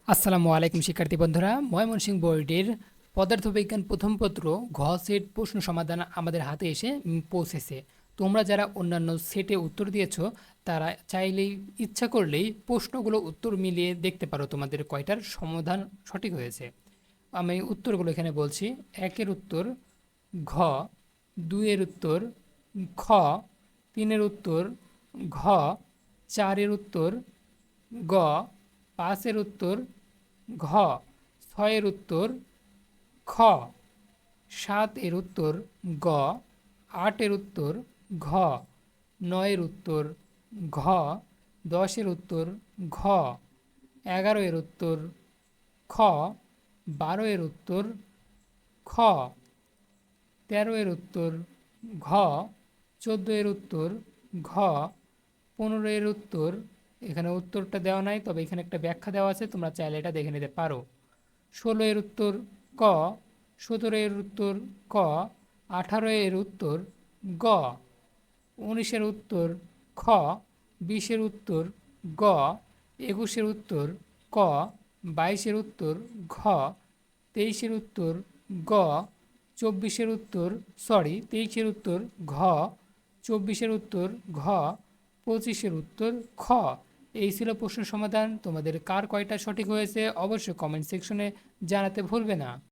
আসসালামু আলাইকুম শিক্ষার্থী বন্ধুরা, ময়মনসিংহ বোর্ডের পদার্থবিজ্ঞান প্রথম পত্র ঘ সেট প্রশ্ন সমাধান আমাদের হাতে এসে পৌঁছেছে। তোমরা যারা অন্যান্য সেটে উত্তর দিয়েছো তারা চাইলেই ইচ্ছা করলেই প্রশ্নগুলো উত্তর মিলিয়ে দেখতে পারো তোমাদের কয়টার সমাধান সঠিক হয়েছে। আমি উত্তরগুলো এখানে বলছি। একের উত্তর ঘ, দুইয়ের উত্তর খ, তিনের উত্তর ঘ, চারের উত্তর গ, পাঁচের উত্তর ঘ, ছয়ের উত্তর খ, সাত এর উত্তর গ, আটের উত্তর ঘ, নয়ের উত্তর ঘ, দশের উত্তর ঘ, 11 এর উত্তর খ, 12 এর উত্তর খ, 13 এর উত্তর ঘ, 14 এর উত্তর ঘ, 15 এর উত্তর, এখানে উত্তরটা দেওয়া নাই তবে এখানে একটা ব্যাখ্যা দেওয়া আছে, তোমরা চাইলে এটা দেখে নিতে পারো। 16 এর উত্তর ক, 17 এর উত্তর ক, 18 এর উত্তর গ, 19 এর উত্তর খ, 20 এর উত্তর গ, 21 এর উত্তর ক, 22 এর উত্তর ঘ, 23 এর উত্তর গ, 24 এর উত্তর 23 এর উত্তর ঘ, 24 এর উত্তর ঘ, 25 এর উত্তর খ। এই ছিল প্রশ্ন সমাধান। তোমাদের কার কয়টা সঠিক হয়েছে অবশ্যই কমেন্ট সেকশনে জানাতে ভুলবে না।